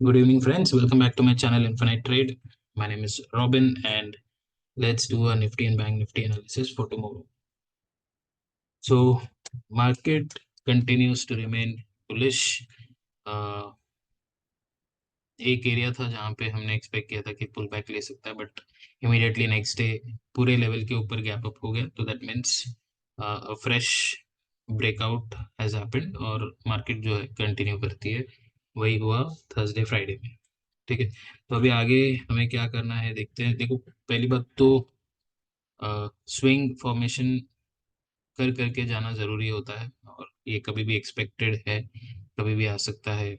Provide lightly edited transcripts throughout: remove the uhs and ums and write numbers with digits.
Good evening, friends. Welcome back to my channel Infinite Trade. My name is Robin, and let's do a Nifty and Bank Nifty analysis for tomorrow. So, market continues to remain bullish. एक area था जहां पे हमने expect किया था कि pull back ले सकता है, बट इमीडिएटली नेक्स्ट डे पूरे लेवल के ऊपर गैप अप हो गया. तो that means fresh breakout has happened और मार्केट जो है कंटिन्यू करती है. वही हुआ थर्सडे फ्राइडे में. ठीक है, तो अभी आगे हमें क्या करना है देखते हैं. देखो, पहली बात तो स्विंग फॉर्मेशन कर करके जाना जरूरी होता है, और ये कभी भी एक्सपेक्टेड है, कभी भी आ सकता है.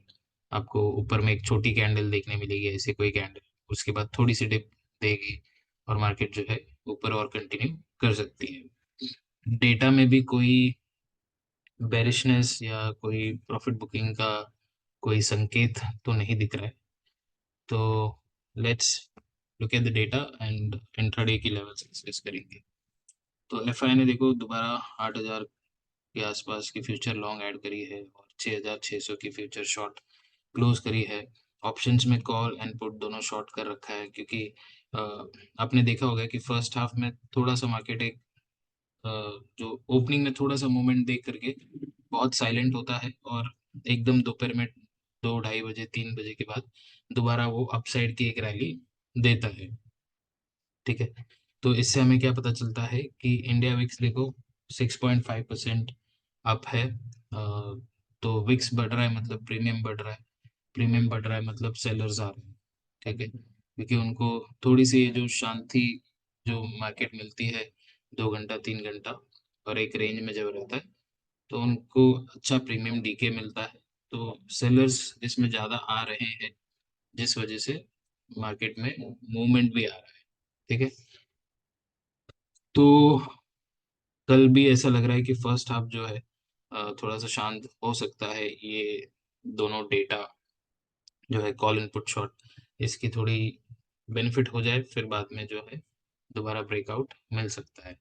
आपको ऊपर में एक छोटी कैंडल देखने मिलेगी, ऐसे कोई कैंडल, उसके बाद थोड़ी सी डिप देगी और मार्केट जो है ऊपर और कंटिन्यू कर सकती है. डेटा में भी कोई बेरिशनेस या कोई प्रॉफिट बुकिंग का कोई संकेत तो नहीं दिख रहा है. तो let's look at the data and intraday की लेवल्स डिस्कस करेंगे. तो एफआई ने देखो दोबारा 8,000 के आसपास की फ्यूचर लॉन्ग ऐड करी है और 6,600 की फ्यूचर शॉर्ट क्लोज करी है. ऑप्शंस में कॉल एंड पुट दोनों शॉर्ट कर रखा है, क्योंकि अ, आपने देखा होगा कि फर्स्ट हाफ में थोड़ा सा मार्केट एक अ, जो ओपनिंग में थोड़ा सा मूवमेंट देख करके बहुत साइलेंट होता है, और एकदम दोपहर में 2 ढाई बजे 3 बजे के बाद दोबारा वो अपसाइड की एक रैली देता है. ठीक है, तो इससे हमें क्या पता चलता है कि इंडिया विक्स देखो 6.5% अप है. तो विक्स बढ़ रहा है मतलब प्रीमियम बढ़ रहा है, प्रीमियम बढ़ रहा है मतलब सेलर्स आ रहे हैं. ठीक है, क्योंकि उनको थोड़ी सी जो शांति जो मार्केट मिलती है 2 घंटा 3 घंटा और एक रेंज में जब रहता है, तो उनको अच्छा प्रीमियम डीके मिलता है. तो सेलर्स इसमें ज्यादा आ रहे हैं, जिस वजह से मार्केट में मूवमेंट भी आ रहा है. ठीक है, तो कल भी ऐसा लग रहा है कि फर्स्ट हाफ जो है थोड़ा सा शांत हो सकता है. ये दोनों डेटा जो है कॉल इनपुट शॉट, इसकी थोड़ी बेनिफिट हो जाए, फिर बाद में जो है दोबारा ब्रेकआउट मिल सकता है.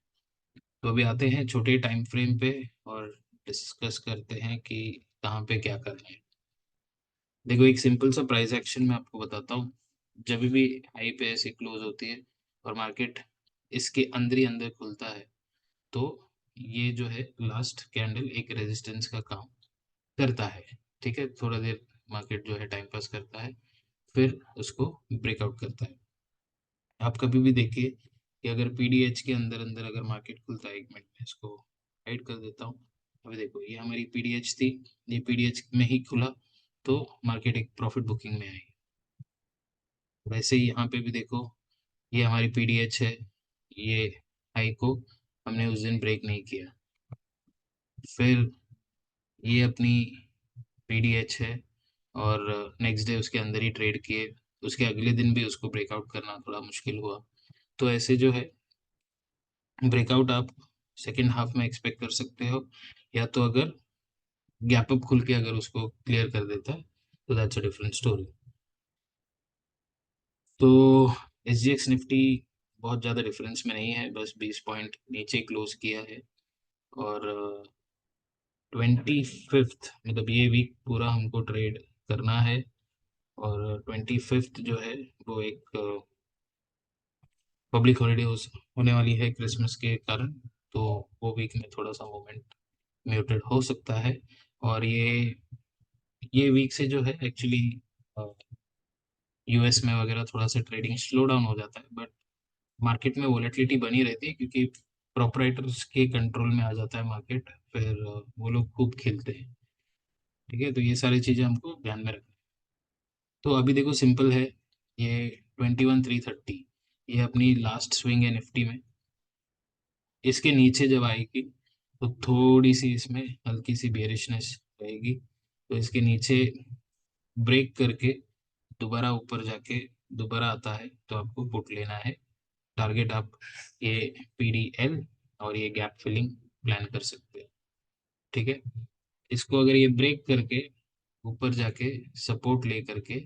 तो अभी आते हैं छोटे टाइम फ्रेम पे और डिस्कस करते हैं कि कहाँ पे क्या करना है. देखो, एक सिंपल सा प्राइस एक्शन मैं आपको बताता हूँ. जब भी हाई पे ऐसे क्लोज होती है और मार्केट इसके अंदर ही अंदर खुलता है, तो ये जो है लास्ट कैंडल एक रेजिस्टेंस का काम करता है. ठीक है, थोड़ा देर मार्केट जो है टाइम पास करता है, फिर उसको ब्रेकआउट करता है. आप कभी भी देखिए कि अगर पीडीएच के अंदर अंदर अगर मार्केट खुलता है, 1 मिनट में इसको हाइड कर देता हूँ. अभी देखो, ये हमारी पीडीएच थी, ये पीडीएच में ही खुला, तो मार्केट एक प्रॉफिट बुकिंग में आई. वैसे ही यहाँ पे भी देखो, ये हमारी पीडीएच है, ये हाई को हमने उस दिन ब्रेक नहीं किया. फिर ये अपनी पीडीएच है, और नेक्स्ट डे उसके अंदर ही ट्रेड किए. उसके अगले दिन भी उसको ब्रेकआउट करना थोड़ा मुश्किल हुआ. तो ऐसे जो है ब्रेकआउट आप सेकेंड हाफ में एक्सपेक्ट कर सकते हो, या तो अगर गैप अप खुल के अगर उसको क्लियर कर देता है, तो दैट्स अ डिफरेंट स्टोरी. तो एस जी एक्स निफ्टी बहुत ज़्यादा डिफरेंस में नहीं है, बस 20 पॉइंट नीचे क्लोज किया है. और 25th मतलब ये वीक पूरा हमको ट्रेड करना है. और 25th जो है वो एक पब्लिक हॉलीडे होने वाली है क्रिसमस के कारण. तो वो वीक में थोड़ा सा मोमेंट म्यूटेड हो सकता है. और ये वीक से जो है एक्चुअली यूएस में वगैरह थोड़ा सा ट्रेडिंग स्लो डाउन हो जाता है, बट मार्केट में वोलेटिलिटी बनी रहती है, क्योंकि प्रोपराइटर्स के कंट्रोल में आ जाता है मार्केट, फिर वो लोग खूब खेलते हैं. ठीक है, तो ये सारी चीज़ें हमको ध्यान में रखना. तो अभी देखो सिंपल है, ये 21,330 ये अपनी लास्ट स्विंग है निफ्टी में. इसके नीचे जब आएगी तो थोड़ी सी इसमें हल्की सी बेरिशनेस रहेगी. तो इसके नीचे ब्रेक करके दोबारा ऊपर जाके दोबारा आता है, तो आपको पुट लेना है. टारगेट आप ये पीडीएल और ये गैप फिलिंग प्लान कर सकते हैं. ठीक है, इसको अगर ये ब्रेक करके ऊपर जाके सपोर्ट ले करके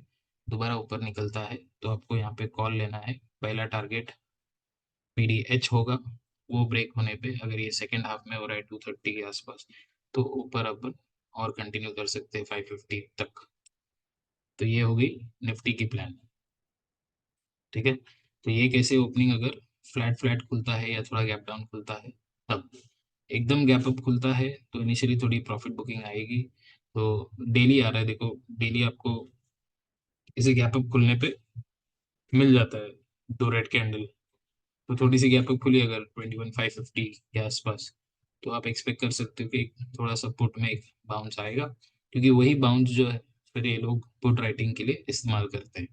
दोबारा ऊपर निकलता है, तो आपको यहाँ पे कॉल लेना है. पहला टारगेट पीडीएच होगा, वो ब्रेक होने पे अगर ये सेकेंड हाफ में हो रहा है 230 के आसपास, तो ऊपर अपन और कंटिन्यू कर सकते हैं 550 तक. तो ये हो गई निफ्टी की प्लान। ठीक है, तो ये कैसे ओपनिंग अगर फ्लैट फ्लैट खुलता है या थोड़ा गैप डाउन खुलता है तब, एकदम गैप अप खुलता है तो इनिशियली थोड़ी प्रॉफिट बुकिंग आएगी। तो डेली आ रहा है, देखो डेली आपको इसे गैप अप खुलने पे मिल जाता है 2 रेड कैंडल। तो थोड़ी सी गैप अप खुली अगर 21,550 के आसपास, तो आप एक्सपेक्ट कर सकते हो कि थोड़ा सा पुट में एक बाउंस आएगा, क्योंकि वही बाउंस जो है फिर ये लोग पुट राइटिंग के लिए इस्तेमाल करते हैं।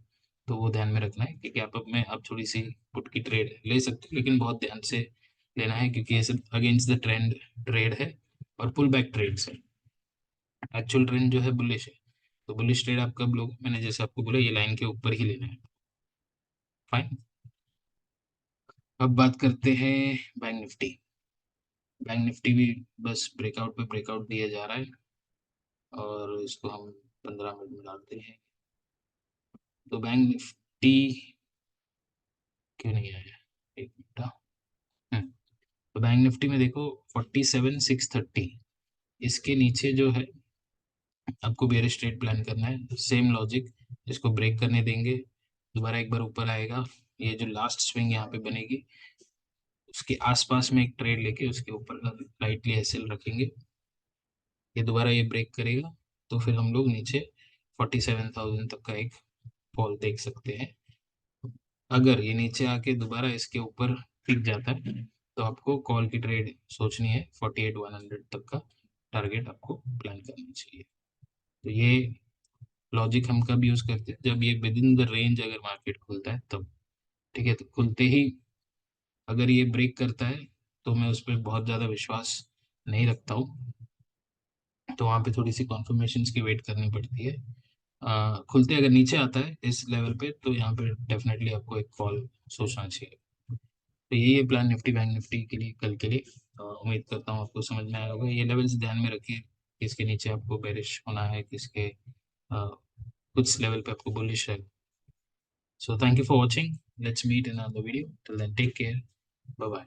तो वो ध्यान में रखना है कि गैप अप में आप थोड़ी सी पुट की ट्रेड ले सकते हो, लेकिन बहुत ध्यान से लेना है क्योंकि ये सब अगेंस्ट द ट्रेंड ट्रेड है और पुल बैक ट्रेड्स है। एक्चुअल ट्रेंड जो है बुलिश है, तो बुलिश ट्रेड आप कब लोग, मैंने जैसे आपको बोला ये लाइन के ऊपर ही लेना है। फाइन। अब बात करते हैं बैंक निफ्टी। बैंक निफ्टी भी बस ब्रेकआउट पे ब्रेकआउट दिया जा रहा है, और इसको हम 15 मिनट में डालते हैं। तो बैंक निफ्टी क्यों नहीं आया, एक मिनट। हम्म, तो बैंक निफ्टी में देखो 47,630, इसके नीचे जो है आपको बेयरिश ट्रेड प्लान करना है, सेम लॉजिक। इसको ब्रेक करने देंगे, दोबारा एक बार ऊपर आएगा, ये जो लास्ट स्विंग यहाँ पे बनेगी उसके आसपास में एक ट्रेड लेके उसके ऊपर लाइटली एसएल रखेंगे, ये दोबारा ये ब्रेक करेगा, तो फिर हम लोग नीचे 47,000 तक का एक फॉल देख सकते हैं। अगर ये नीचे आके दोबारा इसके ऊपर टिक जाता है तो आपको कॉल की ट्रेड सोचनी है, 48,100 तक का टारगेट आपको प्लान करना चाहिए। तो ये लॉजिक हम कब यूज करते हैं, जब ये विद इन द रेंज अगर मार्केट खुलता है तब। ठीक है, तो खुलते ही अगर ये ब्रेक करता है तो मैं उस पर बहुत ज़्यादा विश्वास नहीं रखता हूँ, तो वहाँ पे थोड़ी सी कॉन्फर्मेशन की वेट करनी पड़ती है। खुलते अगर नीचे आता है इस लेवल पे तो यहाँ पे डेफिनेटली आपको एक कॉल सोचना चाहिए। तो यही है प्लान निफ्टी बैंक निफ्टी के लिए कल के लिए। उम्मीद करता हूँ आपको समझ में आया होगा। ये लेवल्स ध्यान में रखिए, किसके नीचे आपको बेरिश होना है, किसके कुछ लेवल पे आपको बुलिश है। So thank you for watching, let's meet in another video, till then take care, bye bye.